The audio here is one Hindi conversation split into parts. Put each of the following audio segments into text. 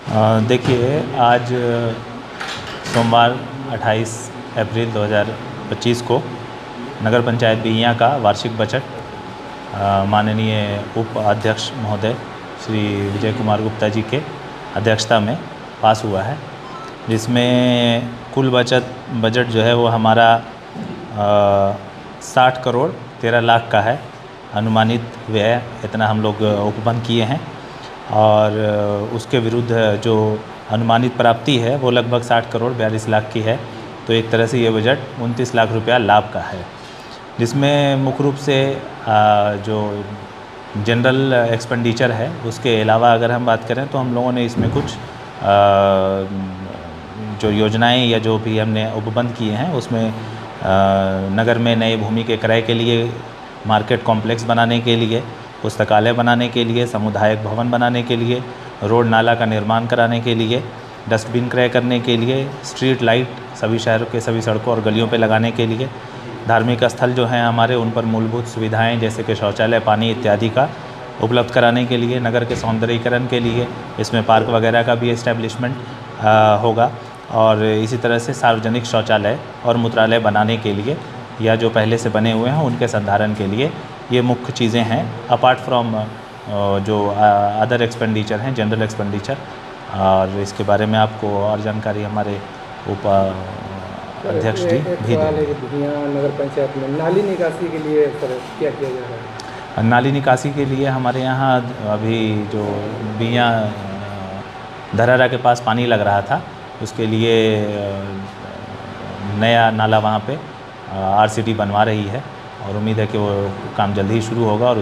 देखिए, आज सोमवार 28 अप्रैल 2025 को नगर पंचायत बिहियां का वार्षिक बजट माननीय उप अध्यक्ष महोदय श्री विजय कुमार गुप्ता जी के अध्यक्षता में पास हुआ है, जिसमें कुल बजट जो है वो हमारा 60 करोड़ 13 लाख का है। अनुमानित व्यय इतना हम लोग उपबंध किए हैं और उसके विरुद्ध जो अनुमानित प्राप्ति है वो लगभग 60 करोड़ 42 लाख की है। तो एक तरह से ये बजट 29 लाख रुपया लाभ का है, जिसमें मुख्य रूप से जो जनरल एक्सपेंडिचर है उसके अलावा अगर हम बात करें तो हम लोगों ने इसमें कुछ जो योजनाएं या जो भी हमने उपबंध किए हैं उसमें नगर में नए भूमि के क्रय के लिए, मार्केट कॉम्प्लेक्स बनाने के लिए, पुस्तकालय बनाने के लिए, सामुदायिक भवन बनाने के लिए, रोड नाला का निर्माण कराने के लिए, डस्टबिन क्रय करने के लिए, स्ट्रीट लाइट सभी शहरों के सभी सड़कों और गलियों पे लगाने के लिए, धार्मिक स्थल जो हैं हमारे उन पर मूलभूत सुविधाएं जैसे कि शौचालय, पानी इत्यादि का उपलब्ध कराने के लिए, नगर के सौंदर्यीकरण के लिए इसमें पार्क वगैरह का भी इस्टेब्लिशमेंट होगा और इसी तरह से सार्वजनिक शौचालय और मूत्रालय बनाने के लिए या जो पहले से बने हुए हैं उनके संधारण के लिए ये मुख्य चीज़ें हैं। अपार्ट फ्रॉम जो अदर एक्सपेंडिचर हैं, जनरल एक्सपेंडिचर, और इसके बारे में आपको और जानकारी हमारे उप अध्यक्ष जी भी देंगे। नगर पंचायत में नाली निकासी के लिए क्या किया जा रहा है? नाली निकासी के लिए हमारे यहाँ अभी जो बिहियां धरारा के पास पानी लग रहा था उसके लिए नया नाला वहाँ पे RCT बनवा रही है और उम्मीद है कि वो काम जल्दी ही शुरू होगा और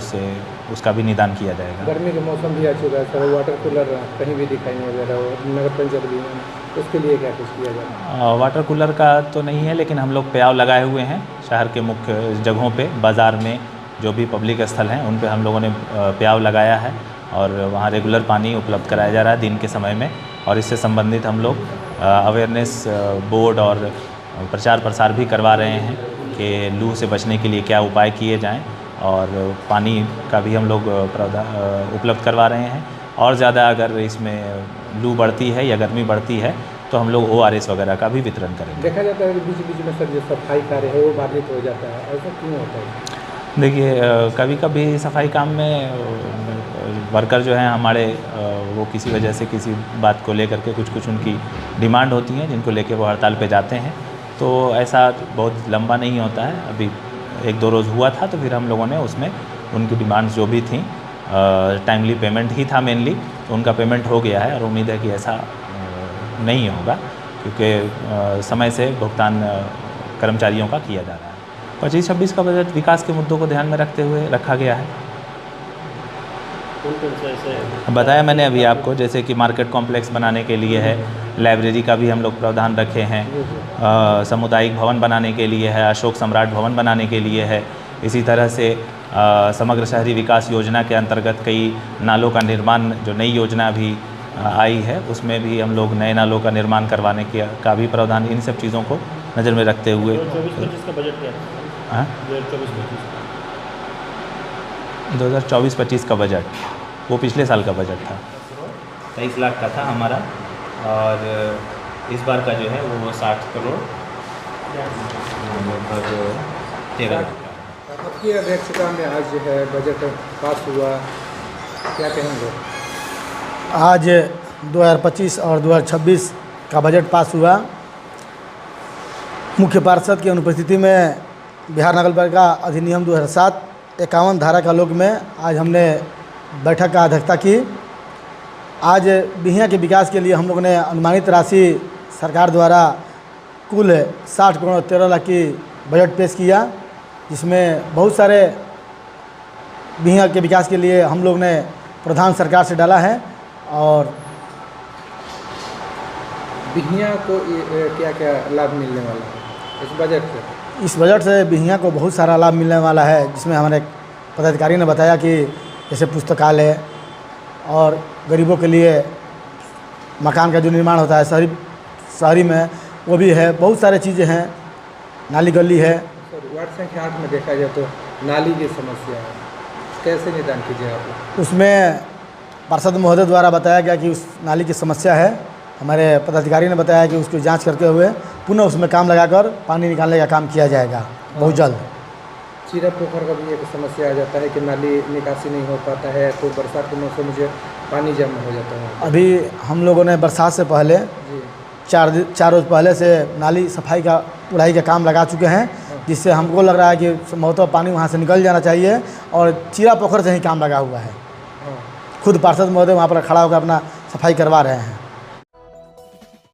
उसका भी निदान किया जाएगा। गर्मी का मौसम भी आ चुका है सर, वाटर कूलर कहीं भी दिखाई नहीं दे रहा है नगर पंचायत भी, उसके लिए क्या कुछ किया जाए? वाटर कूलर का तो नहीं है, लेकिन हम लोग प्याव लगाए हुए हैं शहर के मुख्य जगहों पे, बाज़ार में जो भी पब्लिक स्थल हैं उन पे हम लोगों ने प्याव लगाया है और वहाँ रेगुलर पानी उपलब्ध कराया जा रहा है दिन के समय में। और इससे संबंधित हम लोग अवेयरनेस बोर्ड और प्रचार प्रसार भी करवा रहे हैं कि लू से बचने के लिए क्या उपाय किए जाएं, और पानी का भी हम लोग उपलब्ध करवा रहे हैं। और ज़्यादा अगर इसमें लू बढ़ती है या गर्मी बढ़ती है तो हम लोग ORS वगैरह का भी वितरण करेंगे। देखा जाता है कि बीच बीच में सर जो सफाई कार्य है वो बाधित हो जाता है, ऐसा क्यों होता है? देखिए, कभी कभी सफाई काम में वर्कर जो हैं हमारे वो किसी वजह से किसी बात को लेकर के कुछ उनकी डिमांड होती हैं जिनको लेके वो हड़ताल पे जाते हैं, तो ऐसा बहुत लंबा नहीं होता है। अभी 1-2 रोज़ हुआ था तो फिर हम लोगों ने उसमें उनकी डिमांड्स जो भी थी, टाइमली पेमेंट ही था मेनली, तो उनका पेमेंट हो गया है और उम्मीद है कि ऐसा नहीं होगा क्योंकि समय से भुगतान कर्मचारियों का किया जा रहा है। 25-26 का बजट विकास के मुद्दों को ध्यान में रखते हुए रखा गया है। बताया मैंने अभी आपको, जैसे कि मार्केट कॉम्प्लेक्स बनाने के लिए है, लाइब्रेरी का भी हम लोग प्रावधान रखे हैं, सामुदायिक भवन बनाने के लिए है, अशोक सम्राट भवन बनाने के लिए है। इसी तरह से समग्र शहरी विकास योजना के अंतर्गत कई नालों का निर्माण, जो नई योजना भी आई है उसमें भी हम लोग नए नालों का निर्माण करवाने का भी प्रावधान, इन सब चीज़ों को नज़र में रखते हुए। 2024-25 का बजट क्या है? 2024-25 का बजट वो पिछले साल का बजट था, 23 लाख का था हमारा, और इस बार का जो है वो 60 करोड़ लगभग 13 लाख का। आपकी अध्यक्षता में आज जो है बजट पास हुआ, क्या कहेंगे? आज 2025 और 2026 का बजट पास हुआ। मुख्य पार्षद की अनुपस्थिति में बिहार नगरपालिका अधिनियम 2007 51 धारा के आलोक में आज हमने बैठक का अध्यक्षता की। आज बिहियां के विकास के लिए हम लोगों ने अनुमानित राशि सरकार द्वारा कुल 60 करोड़ 13 लाख की बजट पेश किया, जिसमें बहुत सारे बिहियां के विकास के लिए हम लोग ने प्रधान सरकार से डाला है। और बिहियां को क्या क्या लाभ मिलने वाला है इस बजट से? इस बजट से बिहियां को बहुत सारा लाभ मिलने वाला है, जिसमें हमारे पदाधिकारी ने बताया कि जैसे पुस्तकालय और गरीबों के लिए मकान का जो निर्माण होता है शहरी में वो भी है, बहुत सारे चीज़ें हैं, नाली गली है। वार्ड संख्या 8 में देखा जाए तो नाली की समस्या है, कैसे निदान कीजिए आप? उसमें पार्षद महोदय द्वारा बताया गया कि उस नाली की समस्या है। हमारे पदाधिकारी ने बताया कि उसकी जांच करते हुए पुनः उसमें काम लगाकर पानी निकालने का काम किया जाएगा बहुत जल्द। चीरा पोखर का भी एक समस्या आ जाता है कि नाली निकासी नहीं हो पाता है, तो बरसात के मौसम में पानी जमा हो जाता है। अभी हम लोगों ने बरसात से पहले जी 4 रोज़ पहले से नाली सफाई का उड़ाई का काम लगा चुके हैं, जिससे हमको लग रहा है कि संभवतः पानी वहाँ से निकल जाना चाहिए और चीरा पोखर से ही काम लगा हुआ है। हाँ। खुद पार्षद महोदय वहाँ पर खड़ा होकर अपना सफाई करवा रहे हैं।